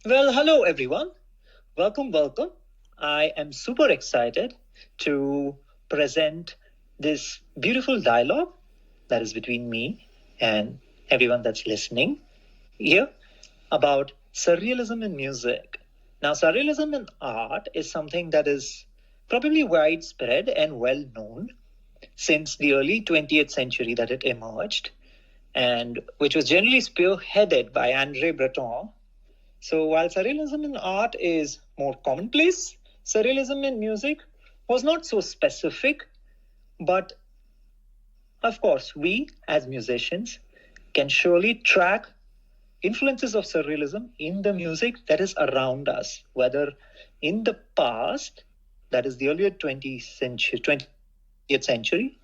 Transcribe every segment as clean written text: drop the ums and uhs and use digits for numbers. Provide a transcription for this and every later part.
Well, hello everyone. Welcome. I am super excited to present this beautiful dialogue that is between me and everyone that's listening here about surrealism in music. Now, surrealism in art is something that is probably widespread and well known since the early 20th century that it emerged, and which was generally spearheaded by André Breton. So while surrealism in art is more commonplace, surrealism in music was not so specific, but of course, we as musicians can surely track influences of surrealism in the music that is around us, whether in the past, that is the earlier 20th century,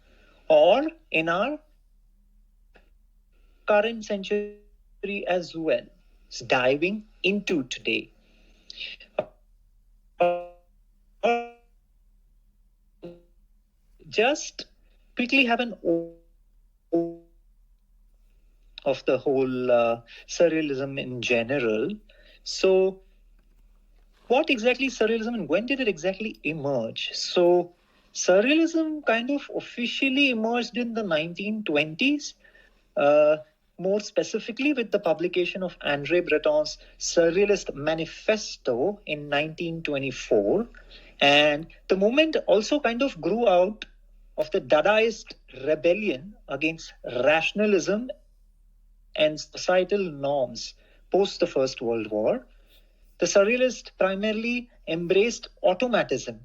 or in our current century as well. So diving into today. Just quickly have an of the whole surrealism in general. So, what exactly surrealism and when did it exactly emerge? So, surrealism kind of officially emerged in the 1920s, more specifically with the publication of André Breton's Surrealist Manifesto in 1924. And the movement also kind of grew out of the Dadaist rebellion against rationalism and societal norms post the First World War. The Surrealists primarily embraced automatism,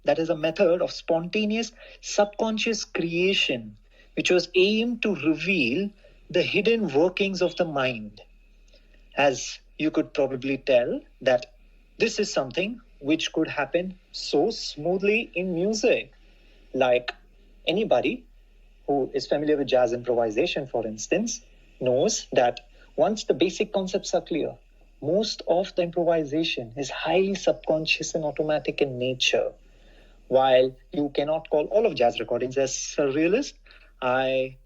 that is, a method of spontaneous subconscious creation, which was aimed to reveal the hidden workings of the mind. As you could probably tell, that this is something which could happen so smoothly in music. Like anybody who is familiar with jazz improvisation, for instance, knows that once the basic concepts are clear, most of the improvisation is highly subconscious and automatic in nature. While you cannot call all of jazz recordings as surrealist, I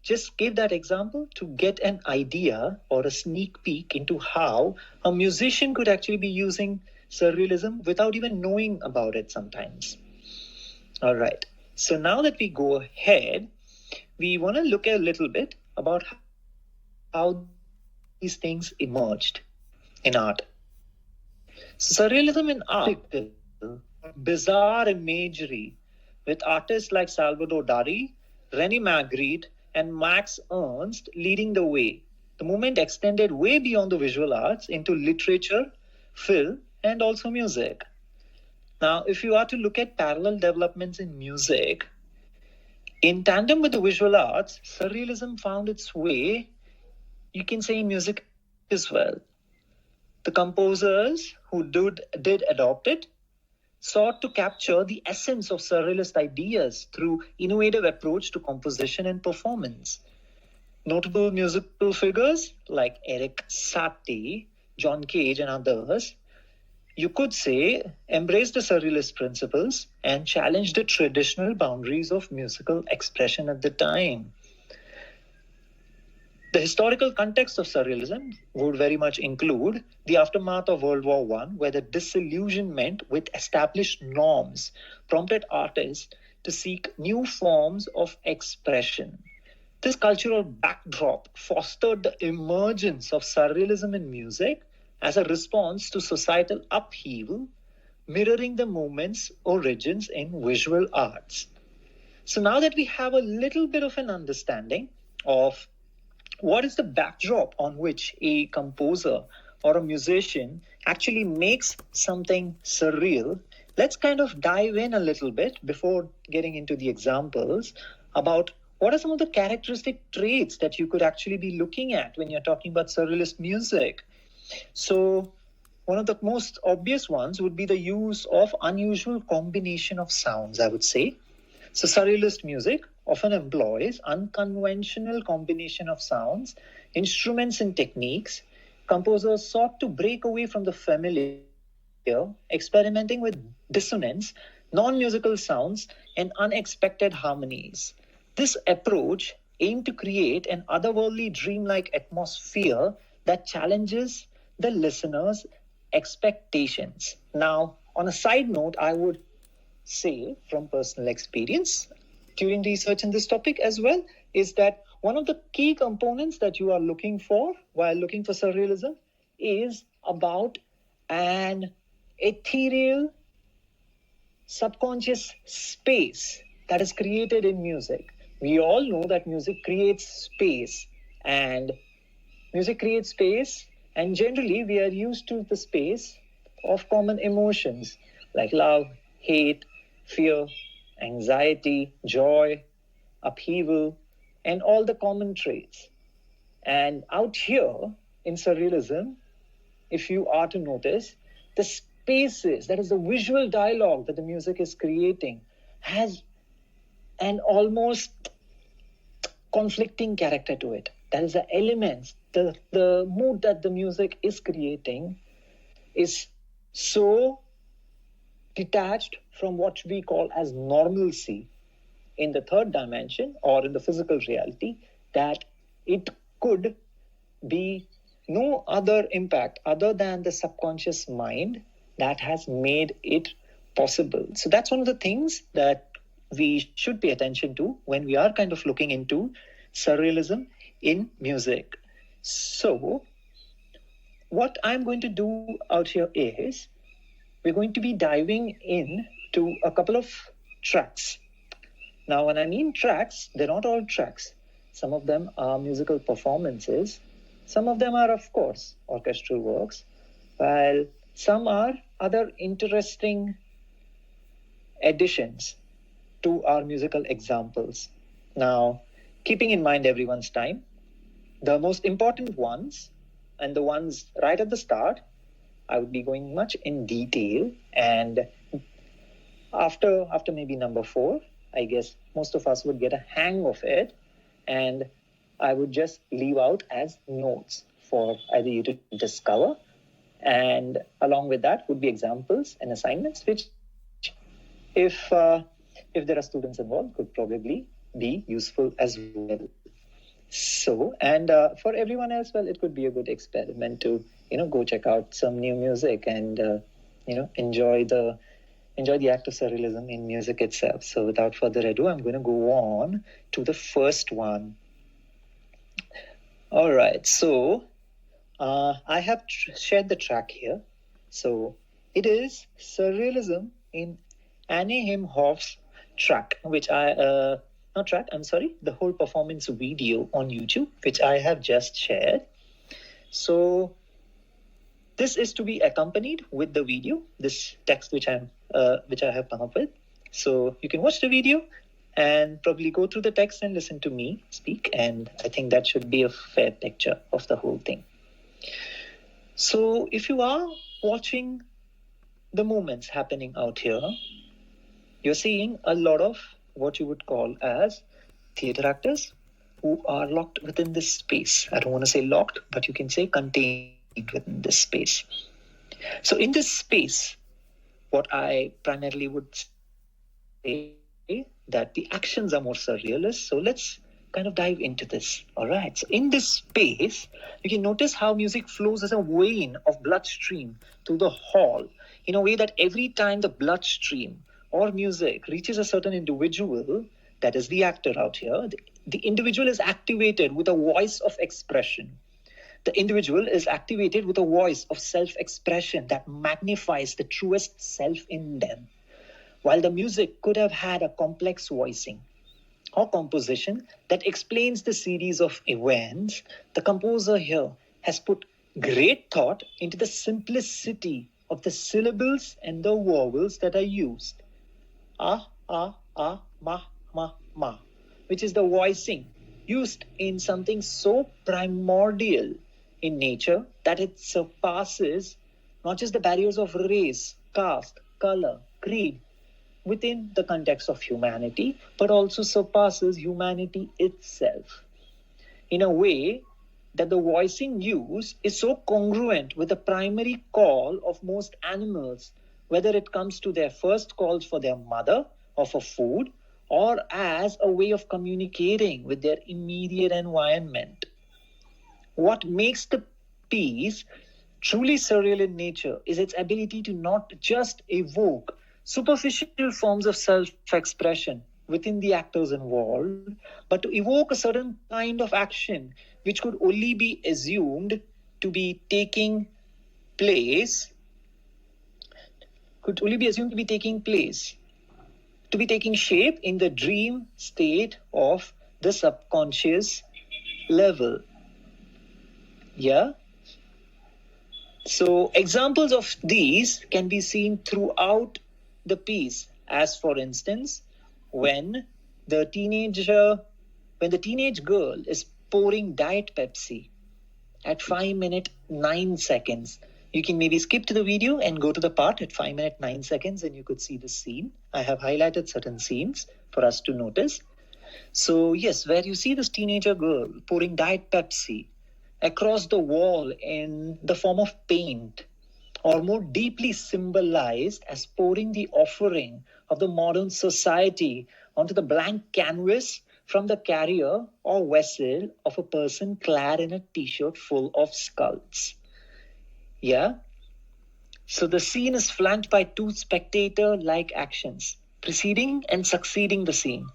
just gave that example to get an idea or a sneak peek into how a musician could actually be using surrealism without even knowing about it sometimes. All right. So now that we go ahead, we want to look a little bit about how these things emerged in art. So surrealism in art, bizarre imagery with artists like Salvador Dali, René Magritte, and Max Ernst leading the way. The movement extended way beyond the visual arts into literature, film, and also music. Now, if you are to look at parallel developments in music, in tandem with the visual arts, surrealism found its way, you can say, in music as well. The composers who did adopt it sought to capture the essence of surrealist ideas through innovative approach to composition and performance. Notable musical figures like Eric Satie, John Cage, and others, you could say, embraced the surrealist principles and challenged the traditional boundaries of musical expression at the time. The historical context of surrealism would very much include the aftermath of World War I, where the disillusionment with established norms prompted artists to seek new forms of expression. This cultural backdrop fostered the emergence of surrealism in music as a response to societal upheaval, mirroring the movement's origins in visual arts. So now that we have a little bit of an understanding of what is the backdrop on which a composer or a musician actually makes something surreal, let's kind of dive in a little bit before getting into the examples about what are some of the characteristic traits that you could actually be looking at when you're talking about surrealist music. So one of the most obvious ones would be the use of unusual combination of sounds, I would say. So surrealist music often employs unconventional combination of sounds, instruments, and techniques. Composers sought to break away from the familiar, experimenting with dissonance, non-musical sounds, and unexpected harmonies. This approach aimed to create an otherworldly dreamlike atmosphere that challenges the listener's expectations. Now, on a side note, I would say from personal experience during research in this topic as well, is that one of the key components that you are looking for while looking for surrealism is about an ethereal subconscious space that is created in music. We all know that music creates space, and generally we are used to the space of common emotions like love, hate, fear, anxiety, joy, upheaval, and all the common traits. And out here in surrealism, if you are to notice, the spaces, that is the visual dialogue that the music is creating, has an almost conflicting character to it. That is the elements, the mood that the music is creating is so detached from what we call as normalcy in the third dimension or in the physical reality, that it could be no other impact other than the subconscious mind that has made it possible. So that's one of the things that we should pay attention to when we are kind of looking into surrealism in music. So what I'm going to do out here is we're going to be diving into a couple of tracks. Now, when I mean tracks, they're not all tracks. Some of them are musical performances. Some of them are, of course, orchestral works, while some are other interesting additions to our musical examples. Now, keeping in mind everyone's time, the most important ones and the ones right at the start, I would be going much in detail, and after maybe number 4, I guess most of us would get a hang of it, and I would just leave out as notes for either you to discover, and along with that would be examples and assignments, which if there are students involved, could probably be useful as well. So, and for everyone else, well, it could be a good experiment to go check out some new music and enjoy the act of surrealism in music itself. So without further ado, I'm going to go on to the first one. All right, so I have shared the track here. So it is Surrealism in Imhof's track, which the whole performance video on YouTube, which I have just shared. So this is to be accompanied with the video, this text which I have come up with. So you can watch the video and probably go through the text and listen to me speak, and I think that should be a fair picture of the whole thing. So if you are watching the movements happening out here, you're seeing a lot of what you would call as theater actors who are locked within this space. I don't want to say locked, but you can say contained within this space. So in this space, what I primarily would say that the actions are more surrealist. So let's kind of dive into this. All right. So in this space, you can notice how music flows as a vein of bloodstream through the hall in a way that every time the bloodstream or music reaches a certain individual, that is the actor out here, the individual is activated with a voice of expression. The individual is activated with a voice of self-expression that magnifies the truest self in them. While the music could have had a complex voicing or composition that explains the series of events, the composer here has put great thought into the simplicity of the syllables and the vowels that are used. Ah, ah, ah, ma, ma, ma, which is the voicing used in something so primordial in nature that it surpasses not just the barriers of race, caste, color, creed within the context of humanity, but also surpasses humanity itself in a way that the voicing used is so congruent with the primary call of most animals, whether it comes to their first calls for their mother or for food, or as a way of communicating with their immediate environment. What makes the piece truly surreal in nature is its ability to not just evoke superficial forms of self-expression within the actors involved, but to evoke a certain kind of action which could only be assumed to be taking place, to be taking shape in the dream state of the subconscious level. Yeah? So examples of these can be seen throughout the piece, as for instance, when the teenage girl is pouring Diet Pepsi at 5 minutes 9 seconds. You can maybe skip to the video and go to the part at 5 minutes 9 seconds and you could see the scene. I have highlighted certain scenes for us to notice. So yes, where you see this teenager girl pouring Diet Pepsi across the wall in the form of paint, or more deeply symbolized as pouring the offering of the modern society onto the blank canvas from the carrier or vessel of a person clad in a t-shirt full of skulls. Yeah? So the scene is flanked by two spectator-like actions, preceding and succeeding the scene.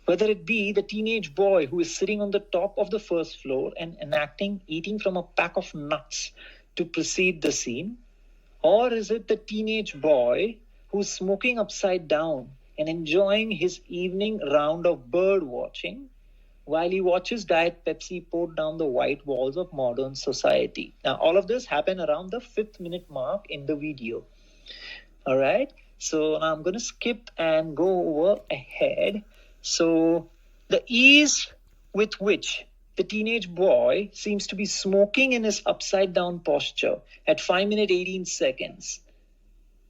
Whether it be the teenage boy who is sitting on the top of the first floor and enacting eating from a pack of nuts to precede the scene, or is it the teenage boy who's smoking upside down and enjoying his evening round of bird watching while he watches Diet Pepsi poured down the white walls of modern society? Now, all of this happened around the 5th minute mark in the video. All right. So now I'm going to skip and go over ahead. So the ease with which the teenage boy seems to be smoking in his upside down posture at 5 minutes 18 seconds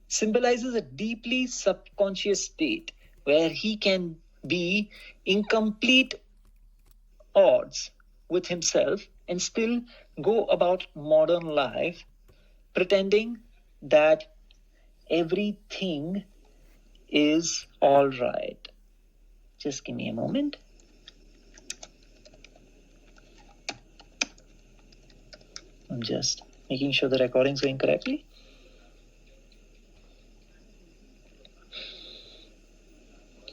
symbolizes a deeply subconscious state where he can be in complete odds with himself and still go about modern life pretending that everything is all right. Just give me a moment. I'm just making sure the recording's going correctly.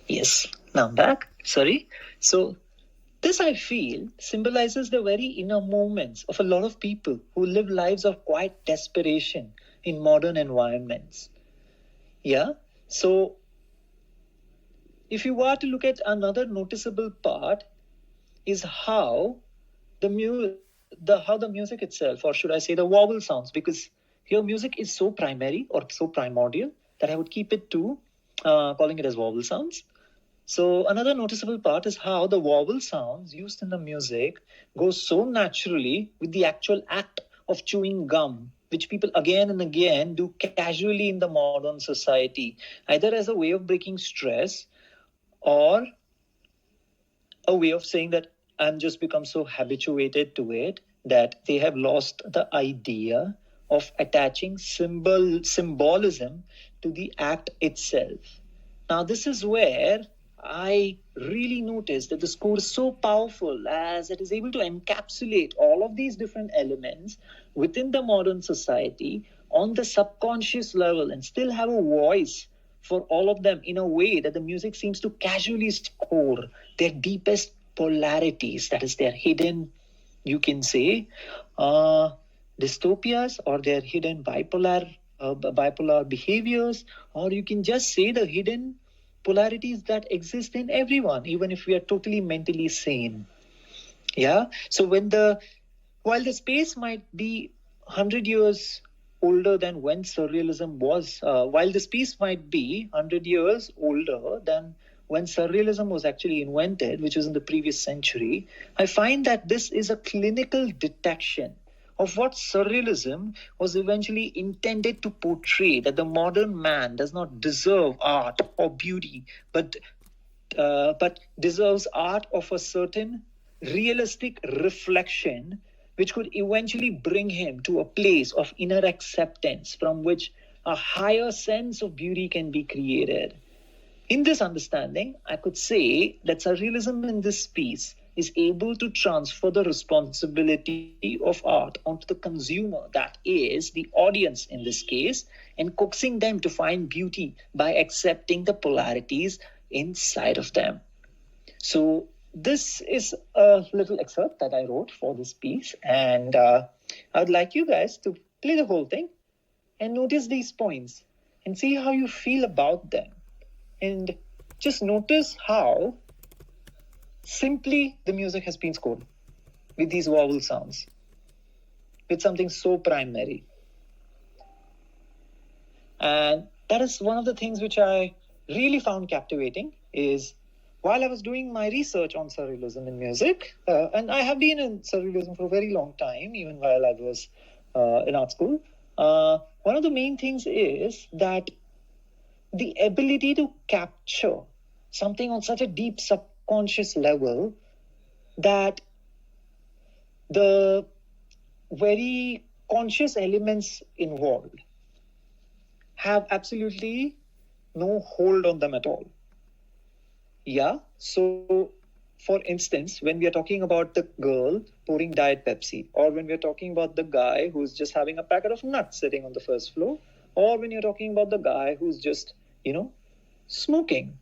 Yes, now I'm back. Sorry. So this, I feel, symbolizes the very inner moments of a lot of people who live lives of quiet desperation in modern environments. Yeah. So if you were to look at another noticeable part is how the music itself, or should I say the vowel sounds, because here music is so primary or so primordial that I would keep it to calling it as vowel sounds. So another noticeable part is how the vowel sounds used in the music go so naturally with the actual act of chewing gum, which people again and again do casually in the modern society, either as a way of breaking stress or a way of saying that I'm just become so habituated to it that they have lost the idea of attaching symbolism to the act itself. Now, this is where I really noticed that the score is so powerful as it is able to encapsulate all of these different elements within the modern society on the subconscious level and still have a voice for all of them in a way that the music seems to casually score their deepest polarities, that is their hidden, you can say, dystopias or their hidden bipolar behaviors, or you can just say the hidden polarities that exist in everyone, even if we are totally mentally sane. Yeah. So while the space might be 100 years older than when surrealism was, while this piece might be 100 years older than when surrealism was actually invented, which was in the previous century, I find that this is a clinical detection of what surrealism was eventually intended to portray, that the modern man does not deserve art or beauty, but deserves art of a certain realistic reflection which could eventually bring him to a place of inner acceptance from which a higher sense of beauty can be created. In this understanding, I could say that surrealism in this piece is able to transfer the responsibility of art onto the consumer, that is, the audience in this case, and coaxing them to find beauty by accepting the polarities inside of them. So this is a little excerpt that I wrote for this piece, and I would like you guys to play the whole thing and notice these points and see how you feel about them. And just notice how simply the music has been scored with these vowel sounds, with something so primary. And that is one of the things which I really found captivating is while I was doing my research on surrealism in music, and I have been in surrealism for a very long time, even while I was in art school, one of the main things is that the ability to capture something on such a deep subconscious level that the very conscious elements involved have absolutely no hold on them at all. Yeah, so for instance, when we are talking about the girl pouring Diet Pepsi, or when we are talking about the guy who's just having a packet of nuts sitting on the first floor, or when you're talking about the guy who's just, smoking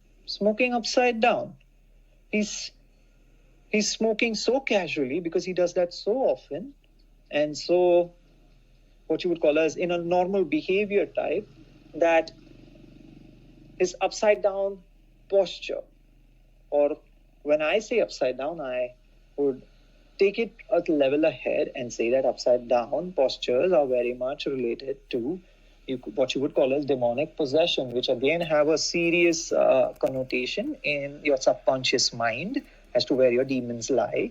upside down. He's smoking so casually because he does that so often, and so what you would call as in a normal behavior type, that his upside down posture, or when I say upside down, I would take it a level ahead and say that upside down postures are very much related to what you would call as demonic possession, which again have a serious connotation in your subconscious mind as to where your demons lie.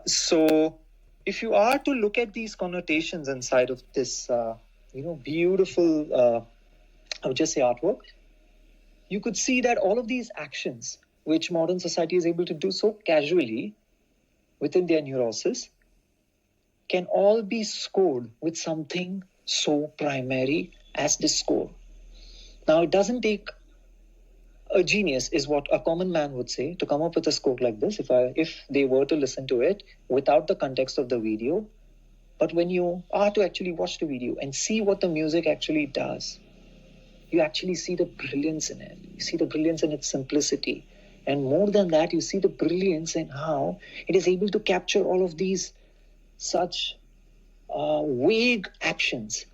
So if you are to look at these connotations inside of this, beautiful, I would just say artwork, you could see that all of these actions, which modern society is able to do so casually within their neurosis, can all be scored with something so primary as this score. Now, it doesn't take a genius, is what a common man would say, to come up with a score like this if they were to listen to it without the context of the video. But when you are to actually watch the video and see what the music actually does, you actually see the brilliance in it. You see the brilliance in its simplicity. And more than that, you see the brilliance in how it is able to capture all of these such vague actions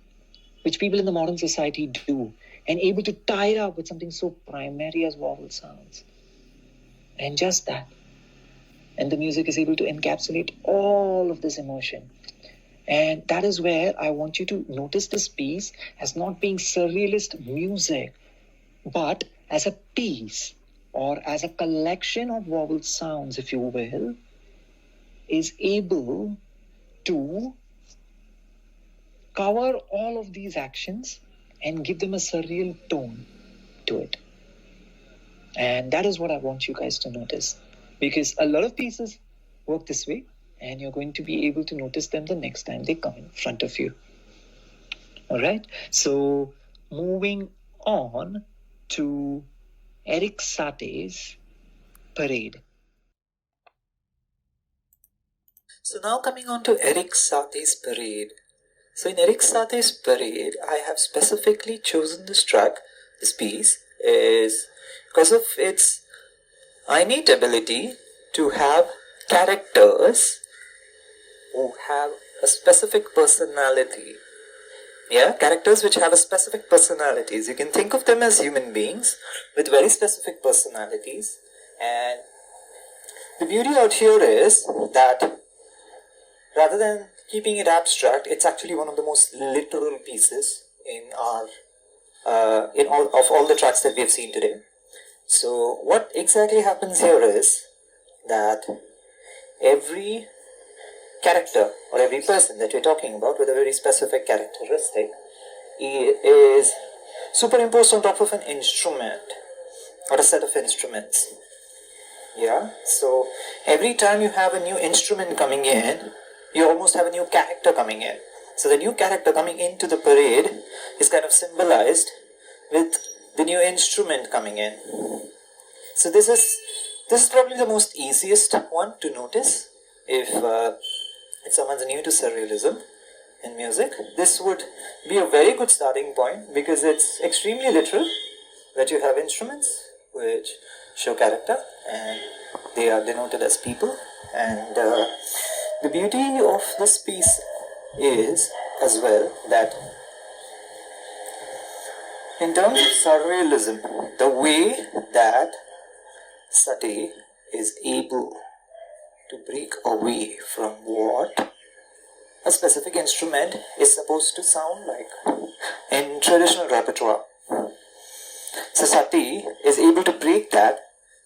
which people in the modern society do, and able to tie it up with something so primary as vowel sounds. And just that. And the music is able to encapsulate all of this emotion. And that is where I want you to notice this piece as not being surrealist music, but as a piece or as a collection of vowel sounds, if you will, is able to cover all of these actions and give them a surreal tone to it. And that is what I want you guys to notice, because a lot of pieces work this way, and you're going to be able to notice them the next time they come in front of you. All right. So moving on to Eric Satie's Parade. So now coming on to Eric Satie's Parade. So in Eric Satie's Parade, I have specifically chosen this track, this piece, is because of its innate ability to have characters who have a specific personality. Yeah, characters which have a specific personalities. You can think of them as human beings with very specific personalities. And the beauty out here is that rather than keeping it abstract, it's actually one of the most literal pieces in all the tracks that we have seen today. So what exactly happens here is that every character or every person that we're talking about with a very specific characteristic is superimposed on top of an instrument or a set of instruments. Yeah, so every time you have a new instrument coming in, you almost have a new character coming in. So the new character coming into the parade is kind of symbolized with the new instrument coming in. So this This is probably the most easiest one to notice if someone's new to Surrealism in music. This would be a very good starting point because it's extremely literal, that you have instruments which show character and they are denoted as people. And the beauty of this piece is as well that in terms of Surrealism, the way that Satie is able to break away from what a specific instrument is supposed to sound like in traditional repertoire. So Satie is able to break that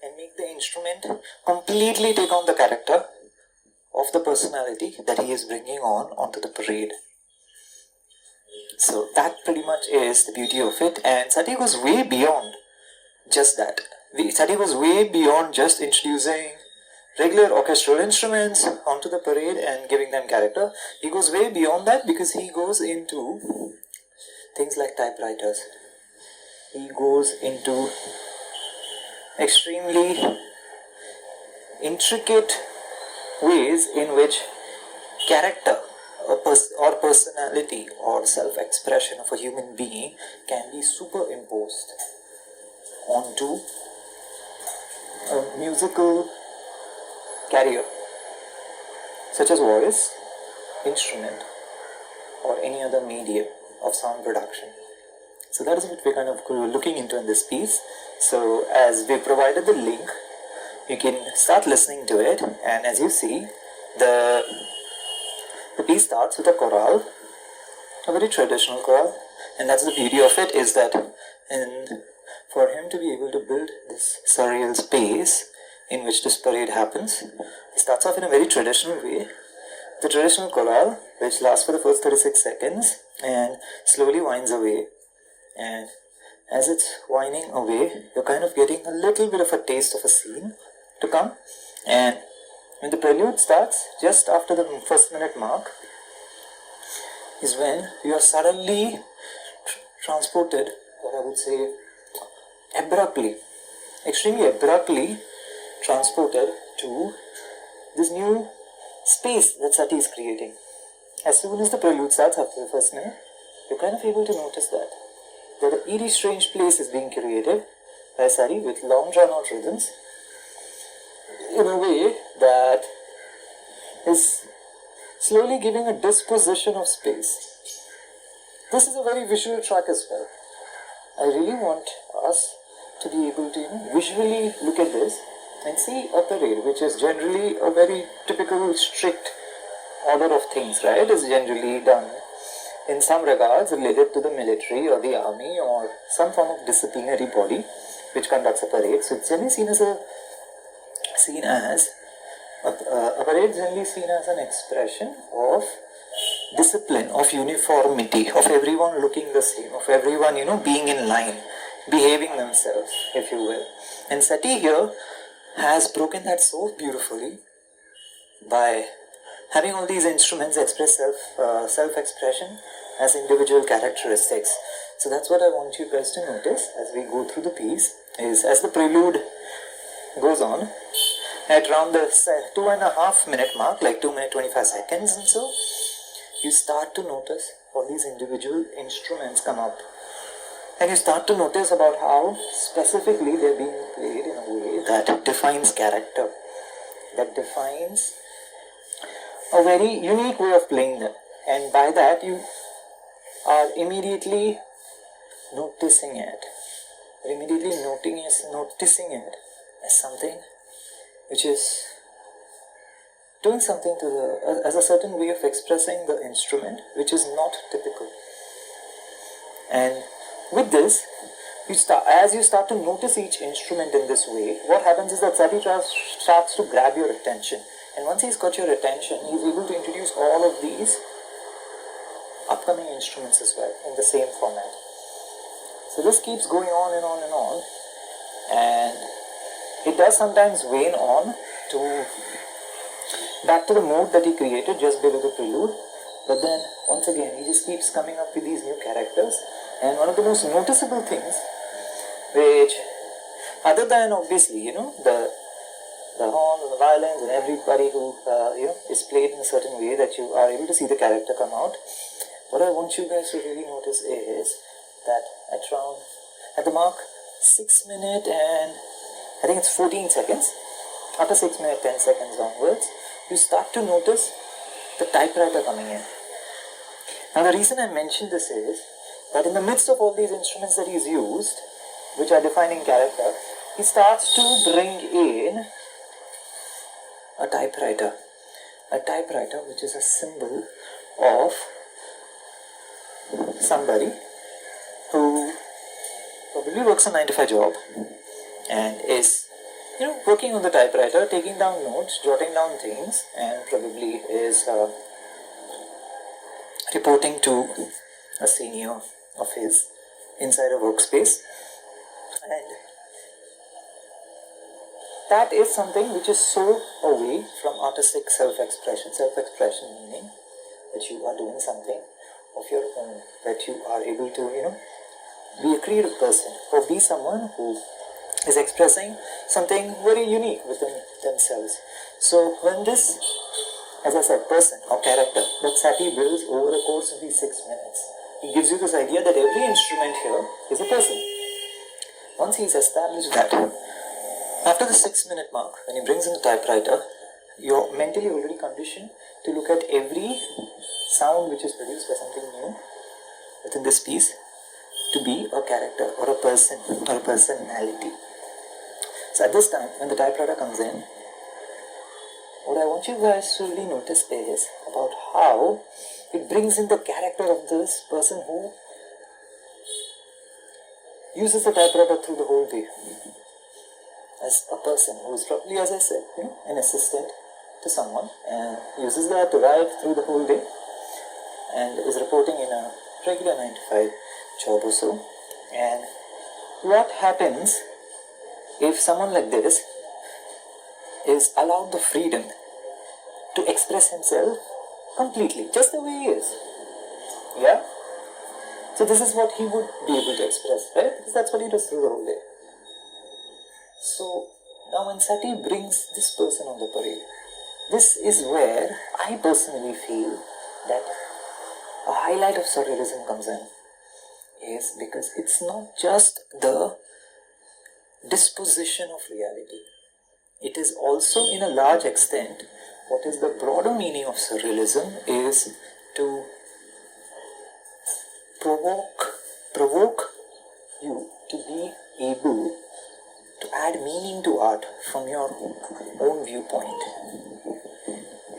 and make the instrument completely take on the character of the personality that he is bringing onto the parade. So that pretty much is the beauty of it, and Satie goes way beyond just that. Satie was way beyond just introducing regular orchestral instruments onto the parade and giving them character. He goes way beyond that because he goes into things like typewriters. He goes into extremely intricate ways in which character or personality or self-expression of a human being can be superimposed onto a musical carrier, such as voice, instrument, or any other medium of sound production. So that is what we're kind of looking into in this piece. So as we provided the link, you can start listening to it, and as you see, the piece starts with a chorale, a very traditional chorale, and that's the beauty of it, is that for him to be able to build this surreal space in which this parade happens, he starts off in a very traditional way, the traditional chorale, which lasts for the first 36 seconds and slowly winds away. And as it's winding away, you're kind of getting a little bit of a taste of a scene to come. And when the prelude starts, just after the first minute mark, is when you are suddenly transported, or I would say abruptly, extremely abruptly transported to this new space that Satie is creating. As soon as the prelude starts after the first minute, you're kind of able to notice that an eerie strange place is being created by Satie with long drawn out rhythms in a way that is slowly giving a disposition of space. This is a very visual track as well. I really want us to be able to visually look at this and see a parade, which is generally a very typical strict order of things, right? Is generally done in some regards related to the military or the army or some form of disciplinary body which conducts a parade. So it's generally seen as a parade is generally seen as an expression of discipline, of uniformity, of everyone looking the same, of everyone, being in line, behaving themselves, if you will. And Satie here has broken that so beautifully by having all these instruments express self-expression as individual characteristics. So that's what I want you guys to notice as we go through the piece, is as the prelude goes on, at around the 2.5 minute mark, like 2 minutes 25 seconds and so, you start to notice all these individual instruments come up. And you start to notice about how specifically they're being played in a way that defines character, that defines a very unique way of playing them. And by that you are immediately noticing it. You're immediately noticing it as something which is doing something to as a certain way of expressing the instrument which is not typical. And with this, as you start to notice each instrument in this way, what happens is that Satie starts to grab your attention. And once he's got your attention, he's able to introduce all of these upcoming instruments as well in the same format. So this keeps going on and on and on. And it does sometimes wane on to back to the mode that he created just below the prelude. But then, once again, he just keeps coming up with these new characters. And one of the most noticeable things, which, other than obviously, the the horns and the violins and everybody who is played in a certain way that you are able to see the character come out. What I want you guys to really notice is that at the mark 6 minutes and I think it's 14 seconds, after 6 minutes 10 seconds onwards, you start to notice the typewriter coming in. Now the reason I mention this is that in the midst of all these instruments that he's used, which are defining character, he starts to bring in a typewriter which is a symbol of somebody who probably works a 9-to-5 job and is working on the typewriter, taking down notes, jotting down things, and probably is reporting to a senior of his inside a workspace. And that is something which is so away from artistic self-expression. Self-expression meaning that you are doing something of your own, that you are able to, be a creative person or be someone who is expressing something very unique within themselves. So when this, as I said, person or character that Satie builds over the course of these 6 minutes, he gives you this idea that every instrument here is a person. Once he's established that, after the 6 minute mark, when he brings in the typewriter, you're mentally already conditioned to look at every sound which is produced by something new within this piece to be a character or a person or a personality. So at this time, when the typewriter comes in, what I want you guys to really notice is about how it brings in the character of this person who uses the typewriter through the whole day. As a person who is probably, as I said, an assistant to someone and uses that to write through the whole day and is reporting in a regular 9-to-5 job or so. And what happens if someone like this is allowed the freedom to express himself completely, just the way he is? Yeah? So this is what he would be able to express, right? Because that's what he does through the whole day. So now when Satie brings this person on the parade, this is where I personally feel that a highlight of Surrealism comes in, is because it's not just the disposition of reality. It is also, in a large extent, what is the broader meaning of Surrealism is to provoke you to be able to add meaning to art from your own viewpoint.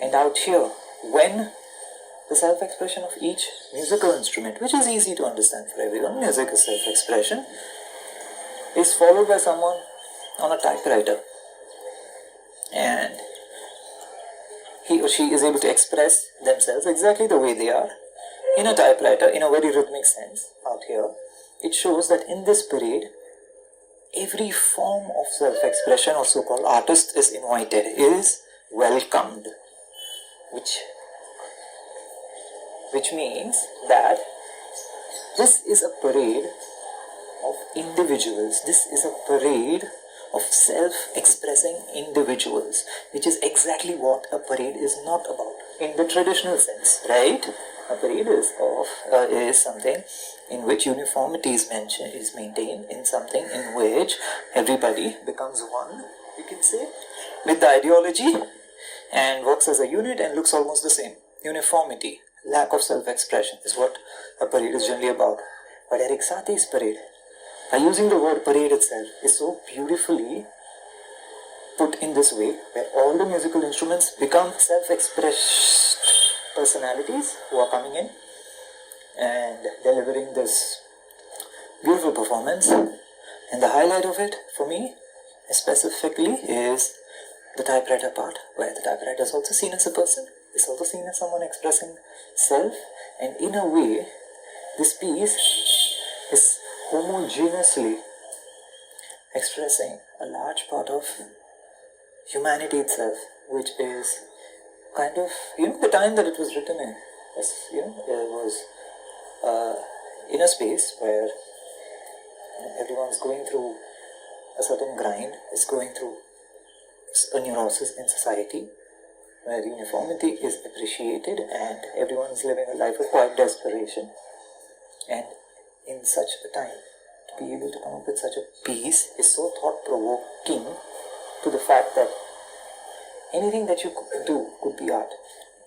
And out here, when the self-expression of each musical instrument, which is easy to understand for everyone, music is self-expression, is followed by someone on a typewriter, and he or she is able to express themselves exactly the way they are in a typewriter in a very rhythmic sense. Out here, it shows that in this parade, every form of self-expression or so-called artist is invited, is welcomed, which means that this is a parade of individuals. This is a parade of self-expressing individuals, which is exactly what a parade is not about in the traditional sense, right? A parade is something in which uniformity is maintained, in something in which everybody becomes one, you can say, with the ideology and works as a unit and looks almost the same. Uniformity, lack of self-expression is what a parade is generally about. But Erik Satie's parade, by using the word parade itself, is so beautifully put in this way, where all the musical instruments become self-expressed personalities who are coming in and delivering this beautiful performance. And the highlight of it, for me, specifically, is the typewriter part, where the typewriter is also seen as a person, is also seen as someone expressing self, and in a way, this piece is homogeneously expressing a large part of humanity itself, which is kind of, the time that it was written in, it was in a space where everyone's going through a certain grind, is going through a neurosis in society where uniformity is appreciated and everyone is living a life of quiet desperation. And in such a time, to be able to come up with such a piece is so thought-provoking to the fact that anything that you could do could be art.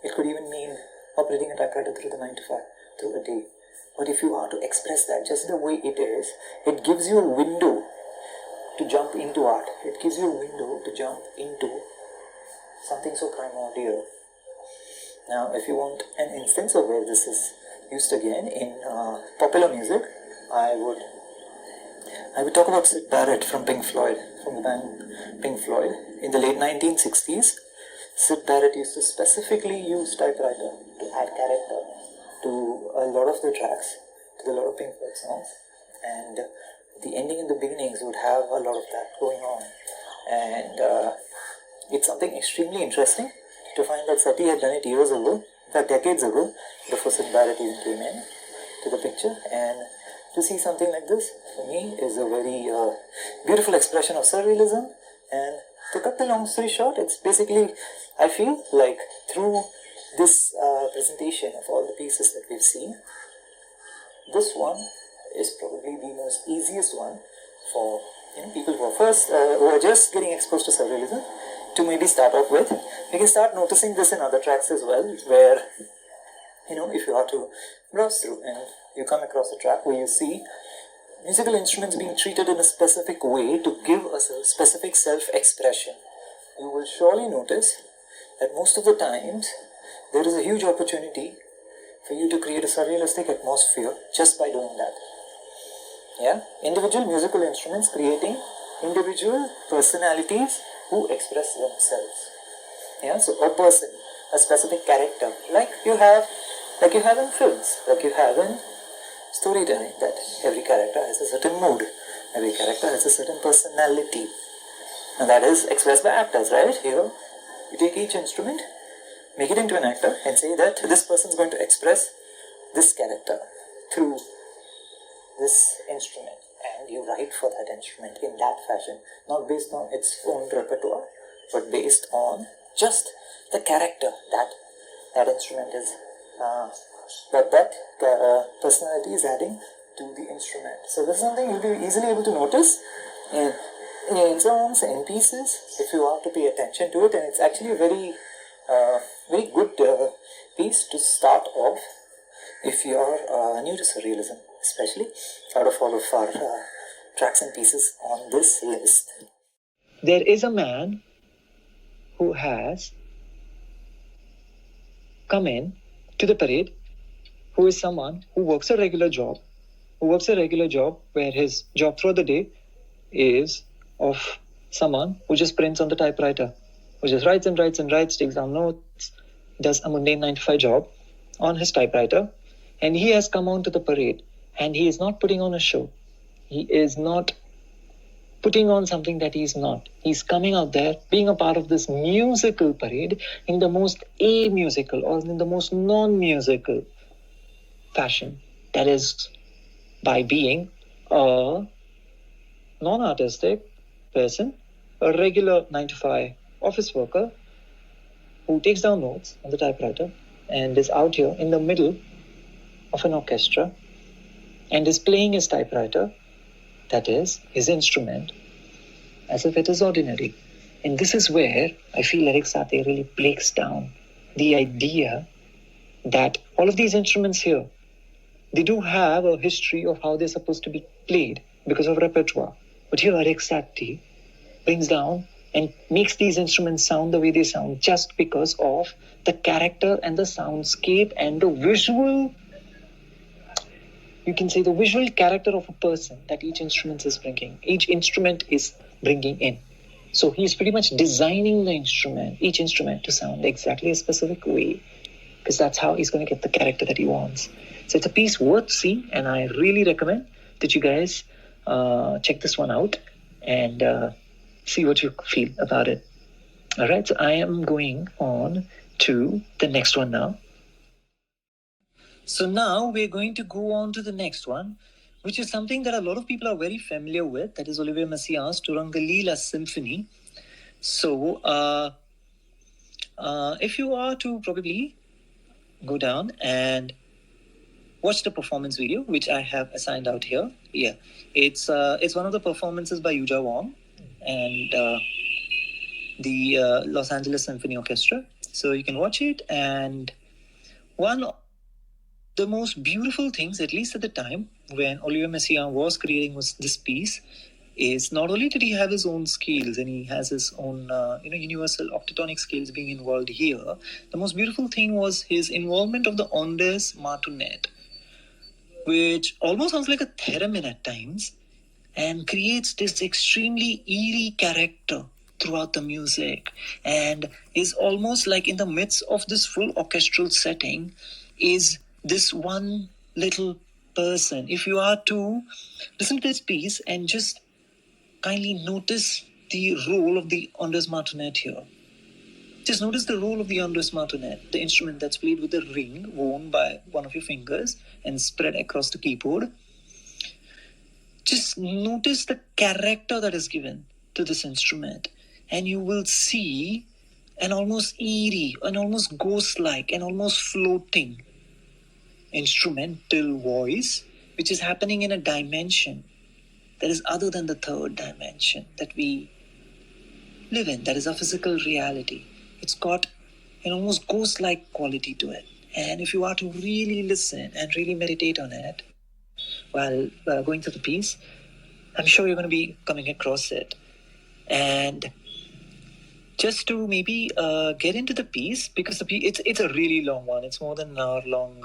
It could even mean operating a typewriter through the 9 to 5, through a day. But if you are to express that just the way it is, it gives you a window to jump into art. It gives you a window to jump into something so primordial. Now, if you want an instance of where this is used again in popular music, I would talk about Syd Barrett from Pink Floyd, from the band Pink Floyd. In the late 1960s, Syd Barrett used to specifically use typewriter to add character to a lot of the tracks, to a lot of Pink Floyd songs, and the ending and the beginnings would have a lot of that going on. And it's something extremely interesting to find that Satie had done it years ago, in fact decades ago, before Syd Barrett even came in to the picture. And to see something like this, for me, is a very beautiful expression of surrealism. And to cut the long story short, it's basically, I feel like through this presentation of all the pieces that we've seen, this one is probably the most easiest one for people who are just getting exposed to surrealism to maybe start off with. You can start noticing this in other tracks as well, where if you are to browse through and you come across a track where you see musical instruments being treated in a specific way to give us a specific self-expression, you will surely notice that most of the times there is a huge opportunity for you to create a surrealistic atmosphere just by doing that. Yeah, individual musical instruments creating individual personalities who express themselves. Yeah, so a person, a specific character, like you have in films, like you have in storytelling, that every character has a certain mood, every character has a certain personality, and that is expressed by actors, right? Here, you take each instrument, make it into an actor, and say that this person is going to express this character through this instrument, and you write for that instrument in that fashion, not based on its own repertoire, but based on just the character that instrument is, that personality is adding to the instrument. So this is something you'll be easily able to notice in songs, in pieces, if you are to pay attention to it, and it's actually a very good piece to start off if you are new to surrealism, especially out of all of our tracks and pieces on this list. There is a man who has come in to the parade, who is someone who works a regular job, where his job throughout the day is of someone who just prints on the typewriter, who just writes and writes, takes down notes, does a mundane 9 to 5 job on his typewriter, and he has come on to the parade, and he is not putting on a show. He is not putting on something that he's not. He's coming out there, being a part of this musical parade in the most amusical or in the most non-musical fashion. That is by being a non-artistic person, a regular 9 to 5 office worker who takes down notes on the typewriter and is out here in the middle of an orchestra and is playing his typewriter, that is, his instrument, as if it is ordinary. And this is where I feel Eric Satie really breaks down the idea that all of these instruments here, they do have a history of how they're supposed to be played because of repertoire. But here Eric Satie brings down and makes these instruments sound the way they sound just because of the character and the soundscape and the visual, you can say the visual character of a person that each instrument is bringing in. So he's pretty much designing each instrument to sound exactly a specific way, because that's how he's going to get the character that he wants. So it's a piece worth seeing, and I really recommend that you guys check this one out and see what you feel about it. All right, so I am going on to the next one now. So now we're going to go on to the next one, which is something that a lot of people are very familiar with. That is Olivier Messiaen's Turangalîla-Symphonie. So if you are to probably go down and watch the performance video, which I have assigned out here. Yeah, it's one of the performances by Yuja Wong and the Los Angeles Symphony Orchestra. So you can watch it, and one of the most beautiful things, at least at the time when Olivier Messiaen was creating this piece, is not only did he have his own scales and he has his own universal octatonic scales being involved here, the most beautiful thing was his involvement of the ondes martinet, which almost sounds like a theremin at times and creates this extremely eerie character throughout the music, and is almost like in the midst of this full orchestral setting is this one little person. If you are to listen to this piece and just kindly notice the role of the ondes martinet here. Just notice the role of the ondes martinet, the instrument that's played with a ring worn by one of your fingers and spread across the keyboard. Just notice the character that is given to this instrument, and you will see an almost eerie, an almost ghost-like, an almost floating instrumental voice, which is happening in a dimension that is other than the third dimension that we live in, that is our physical reality. It's got an almost ghost-like quality to it. And if you are to really listen and really meditate on it while going through the piece, I'm sure you're going to be coming across it. And just to maybe get into the piece, because it's a really long one. It's more than an hour long.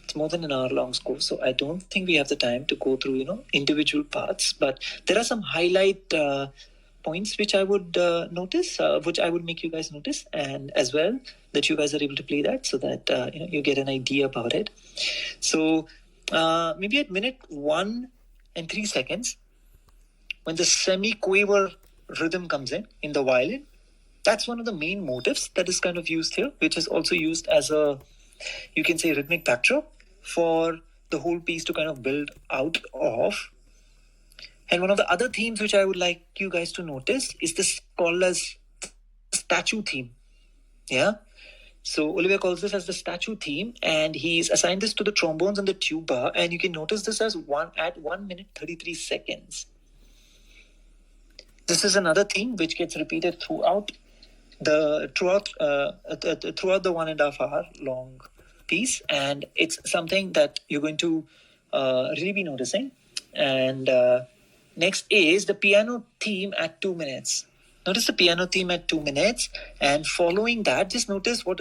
It's more than an hour long score. So I don't think we have the time to go through individual parts. But there are some highlight points which I would notice, which I would make you guys notice, and as well that you guys are able to play that, so that you get an idea about it. So maybe at minute 1 and 3 seconds, when the semi-quaver rhythm comes in the violin, that's one of the main motifs that is kind of used here, which is also used as a, you can say, rhythmic backdrop for the whole piece to kind of build out of. And one of the other themes which I would like you guys to notice is this called as statue theme. Yeah. So Olivier calls this as the statue theme, and he's assigned this to the trombones and the tuba, and you can notice this as 1 minute 33 seconds. This is another theme which gets repeated throughout the 1.5 hour long piece, and it's something that you're going to really be noticing. And next is the piano theme at 2 minutes. Notice the piano theme at 2 minutes, and following that, just notice what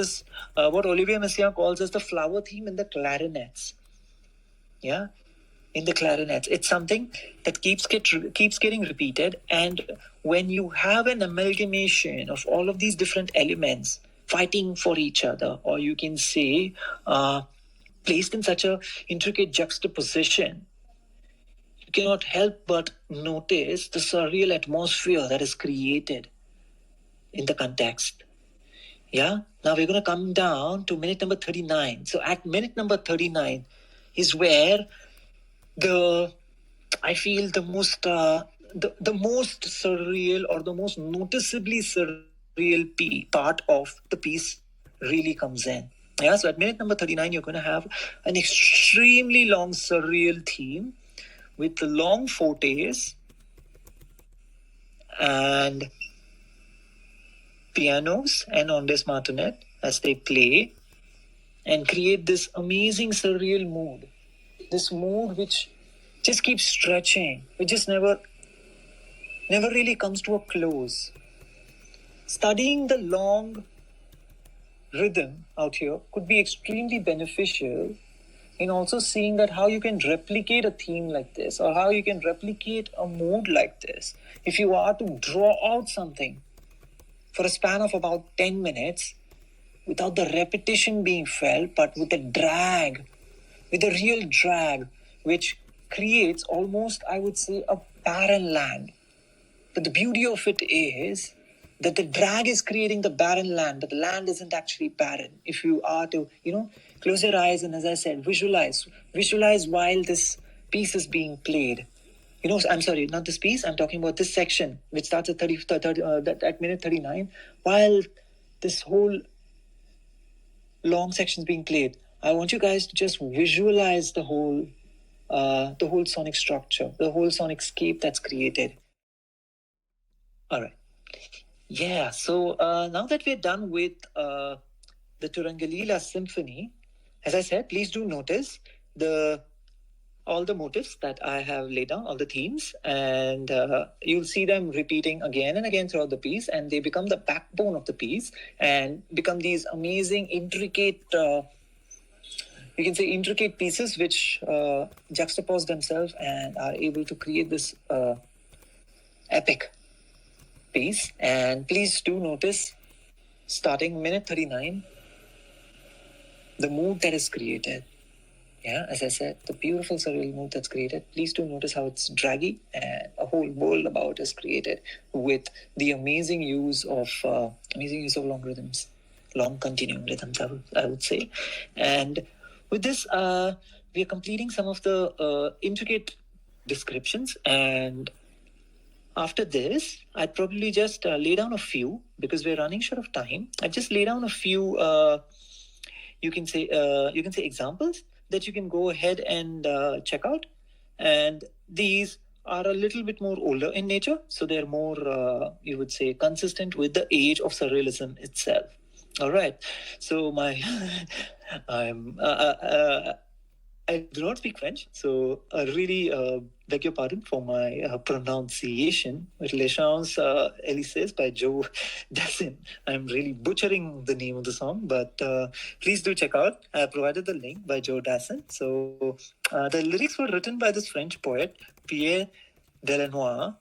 Olivier Messiaen calls as the flower theme in the clarinets. Yeah, in the clarinets. It's something that keeps getting repeated, and when you have an amalgamation of all of these different elements fighting for each other, or you can say placed in such a intricate juxtaposition, you cannot help but notice the surreal atmosphere that is created in the context. Yeah. Now we're going to come down to minute number 39. So at minute number 39 is where I feel the most surreal, or the most noticeably surreal part of the piece really comes in. Yeah, so at minute number 39, you're going to have an extremely long surreal theme with the long fortes and pianos and ondes martinet as they play and create this amazing surreal mood. This mood which just keeps stretching, which just never really comes to a close. Studying the long rhythm out here could be extremely beneficial in also seeing that how you can replicate a theme like this, or how you can replicate a mood like this. If you are to draw out something for a span of about 10 minutes without the repetition being felt, but with a drag, with a real drag, which creates almost, I would say, a barren land. But the beauty of it is that the drag is creating the barren land, but the land isn't actually barren. If you are to, close your eyes and, as I said, visualize while this piece is being played. I'm sorry, not this piece. I'm talking about this section, which starts at at minute 39, while this whole long section is being played. I want you guys to just visualize the whole sonic structure, the whole sonic scape that's created. All right. Yeah. So now that we're done with the Turangalîla-Symphonie, as I said, please do notice all the motifs that I have laid down, all the themes, and you'll see them repeating again and again throughout the piece, and they become the backbone of the piece and become these amazing, intricate, you can say intricate pieces which juxtapose themselves and are able to create this epic piece. And please do notice, starting minute 39, the mood that is created. Yeah, as I said, the beautiful surreal mood that's created. Please do notice how it's draggy and a whole world about is created with the amazing use of long rhythms, long continuing rhythms, I would say. And with this, we are completing some of the intricate descriptions. And after this, I'd probably just lay down a few, because we're running short of time. I'd just lay down a few, you can say examples that you can go ahead and check out. And these are a little bit more older in nature, so they're more, you would say, consistent with the age of surrealism itself. All right. So I do not speak French, so I really beg your pardon for my pronunciation. Les Champs-Élysées by Joe Dassin. I'm really butchering the name of the song, but please do check out. I provided the link by Joe Dassin. So the lyrics were written by this French poet, Pierre Delanois.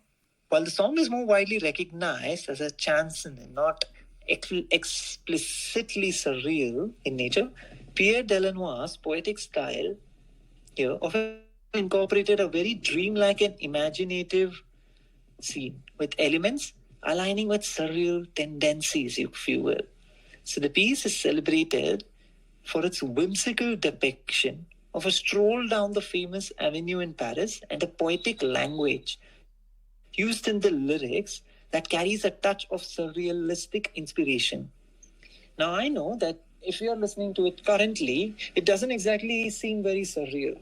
While the song is more widely recognized as a chanson and not explicitly surreal in nature, Pierre Delanois' poetic style here often incorporated a very dreamlike and imaginative scene with elements aligning with surreal tendencies, if you will. So the piece is celebrated for its whimsical depiction of a stroll down the famous avenue in Paris and the poetic language used in the lyrics that carries a touch of surrealistic inspiration. Now, I know that if you're listening to it currently, it doesn't exactly seem very surreal.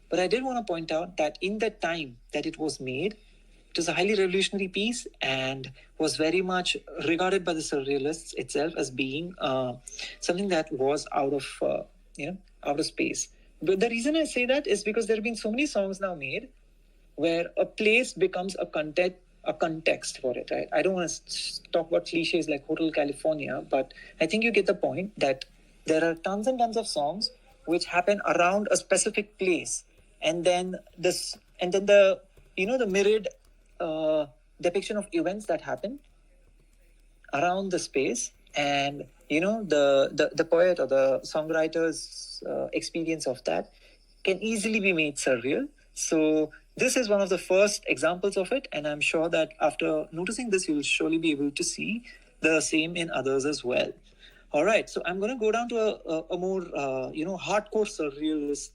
But I did want to point out that in the time that it was made, it was a highly revolutionary piece and was very much regarded by the surrealists itself as being something that was out of space. But the reason I say that is because there have been so many songs now made where a place becomes a context for it, right? I don't want to talk about cliches like Hotel California, but I think you get the point that there are tons and tons of songs which happen around a specific place, and then the mirrored depiction of events that happen around the space, and the poet or the songwriter's experience of that can easily be made surreal. So this is one of the first examples of it, and I'm sure that after noticing this, you'll surely be able to see the same in others as well. All right, so I'm going to go down to a more, hardcore surrealist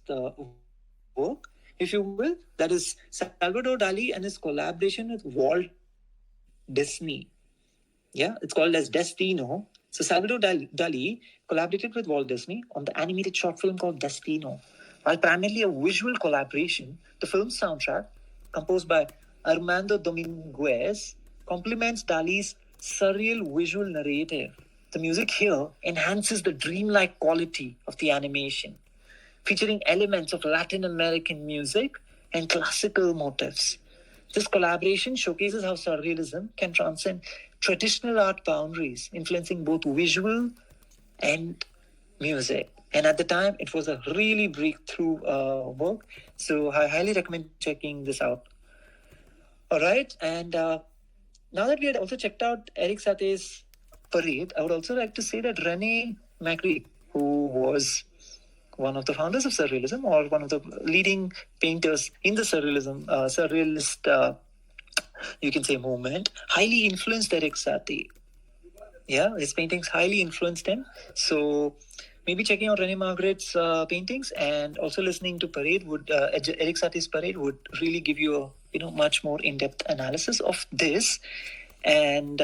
work, if you will. That is Salvador Dali and his collaboration with Walt Disney. Yeah, it's called as Destino. So Salvador Dali collaborated with Walt Disney on the animated short film called Destino. While primarily a visual collaboration, the film's soundtrack, composed by Armando Dominguez, complements Dali's surreal visual narrative. The music here enhances the dreamlike quality of the animation, featuring elements of Latin American music and classical motifs. This collaboration showcases how surrealism can transcend traditional art boundaries, influencing both visual and music. And at the time, it was a really breakthrough work. So I highly recommend checking this out. All right. And now that we had also checked out Eric Satie's Parade, I would also like to say that René Magritte, who was one of the founders of Surrealism or one of the leading painters in the surrealist, you can say, movement, highly influenced Eric Satie. Yeah, his paintings highly influenced him. So maybe checking out René Magritte's paintings and also listening to Parade would Erik Satie's Parade would really give you a much more in-depth analysis of this. And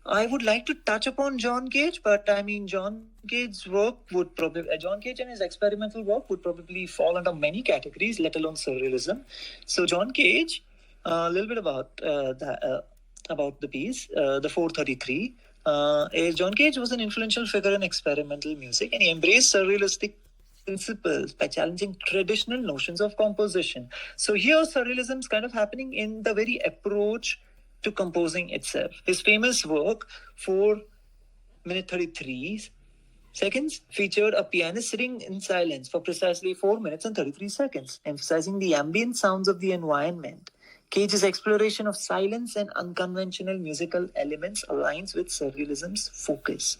I would like to touch upon John Cage, but I mean John Cage's work would probably John Cage and his experimental work would probably fall under many categories, let alone surrealism. So John Cage, a little bit about the piece, the 433. John Cage was an influential figure in experimental music, and he embraced surrealistic principles by challenging traditional notions of composition. So here, surrealism is kind of happening in the very approach to composing itself. His famous work, 4 minutes 33 seconds, featured a pianist sitting in silence for precisely 4 minutes and 33 seconds, emphasizing the ambient sounds of the environment. Cage's exploration of silence and unconventional musical elements aligns with surrealism's focus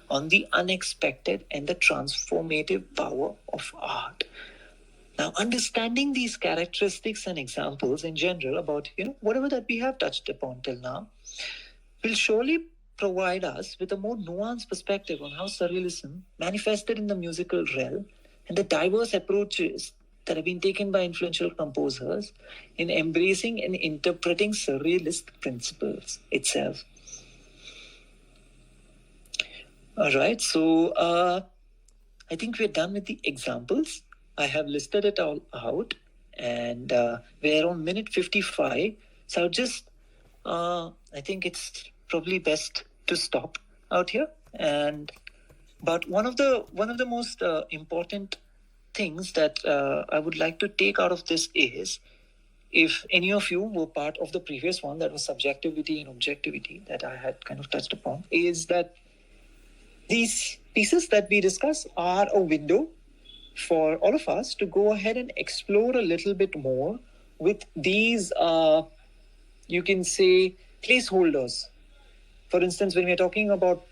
on the unexpected and the transformative power of art. Now, understanding these characteristics and examples in general about, whatever that we have touched upon till now will surely provide us with a more nuanced perspective on how surrealism manifested in the musical realm and the diverse approaches that have been taken by influential composers in embracing and interpreting surrealist principles itself. All right, so I think we're done with the examples. I have listed it all out, and we're on minute 55. So I'll just, I think it's probably best to stop out here. But one of the most important things that I would like to take out of this is, if any of you were part of the previous one that was subjectivity and objectivity that I had kind of touched upon, is that these pieces that we discuss are a window for all of us to go ahead and explore a little bit more with these, you can say, placeholders. For instance, when we're talking about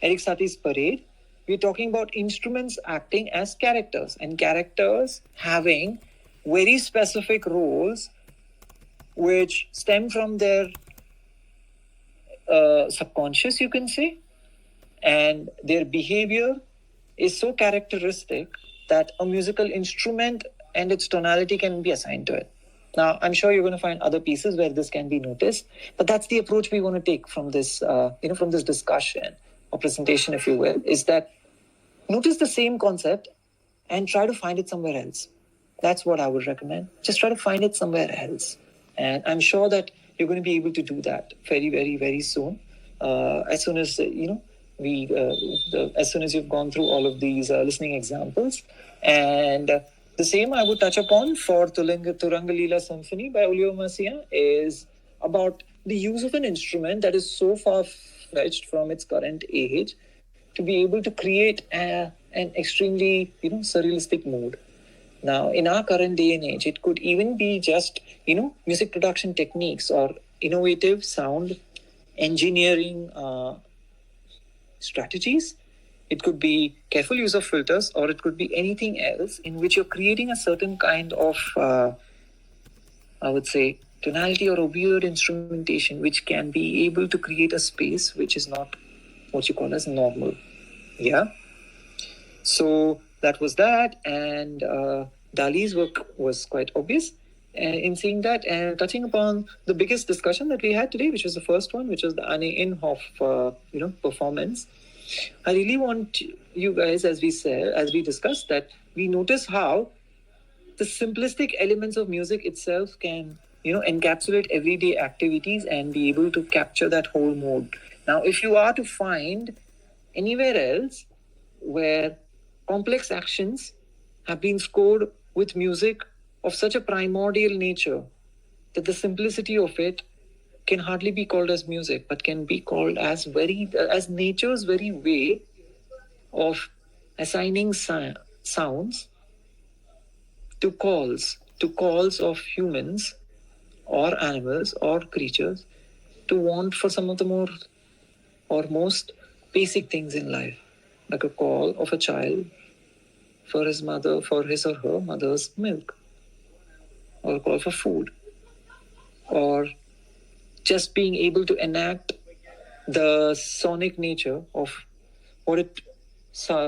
Erik Satie's Parade, we're talking about instruments acting as characters, and characters having very specific roles which stem from their subconscious, you can say, and their behavior is so characteristic that a musical instrument and its tonality can be assigned to it. Now, I'm sure you're going to find other pieces where this can be noticed, but that's the approach we want to take from this, from this discussion or presentation, if you will, is that notice the same concept and try to find it somewhere else. That's what I would recommend. Just try to find it somewhere else. And I'm sure that you're going to be able to do that very, very, very soon. As soon as, as soon as you've gone through all of these listening examples. And the same I would touch upon for Turangalîla-Symphonie by Messiaen is about the use of an instrument that is so far-fetched from its current age to be able to create an extremely, surrealistic mood. Now, in our current day and age, it could even be just, music production techniques or innovative sound engineering strategies. It could be careful use of filters, or it could be anything else in which you're creating a certain kind of, I would say, tonality or a weird instrumentation which can be able to create a space which is not what you call as normal. Yeah. So that was that. And Dali's work was quite obvious in seeing that, and touching upon the biggest discussion that we had today, which was the first one, which was the Imhof, performance. I really want you guys, as we discussed, that we notice how the simplistic elements of music itself can, encapsulate everyday activities and be able to capture that whole mood. Now, if you are to find anywhere else where complex actions have been scored with music of such a primordial nature that the simplicity of it can hardly be called as music, but can be called as nature's very way of assigning sounds to calls of humans or animals or creatures to want for some of the more or most basic things in life, like a call of a child for his or her mother's milk, or a call for food, or just being able to enact the sonic nature of what it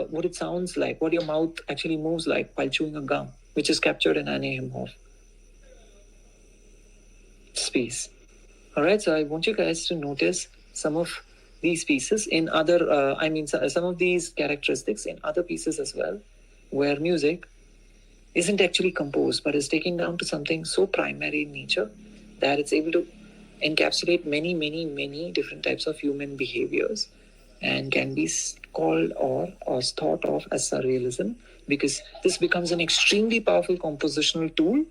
what it sounds like, what your mouth actually moves like while chewing a gum, which is captured in an Imhof piece. All right, so I want you guys to notice some of these pieces in other, some of these characteristics in other pieces as well, where music isn't actually composed, but is taken down to something so primary in nature that it's able to encapsulate many, many, many different types of human behaviors and can be called or thought of as surrealism, because this becomes an extremely powerful compositional tool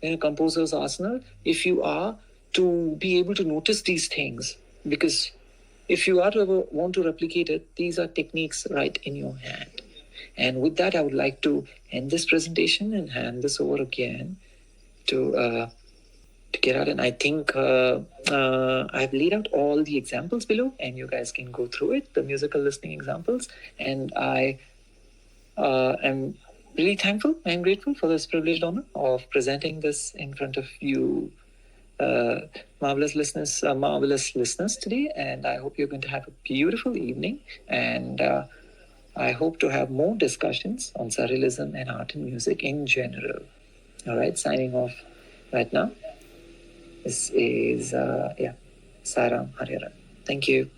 in a composer's arsenal if you are to be able to notice these things. Because if you are to ever want to replicate it, these are techniques right in your hand. And with that, I would like to end this presentation and hand this over again to Gerard. And I think I've laid out all the examples below, and you guys can go through it, the musical listening examples. And I am really thankful and grateful for this privileged honor of presenting this in front of you, marvelous listeners today. And I hope you're going to have a beautiful evening. And I hope to have more discussions on surrealism and art and music in general. All right, signing off right now. This is Sairam Hariharan. Thank you.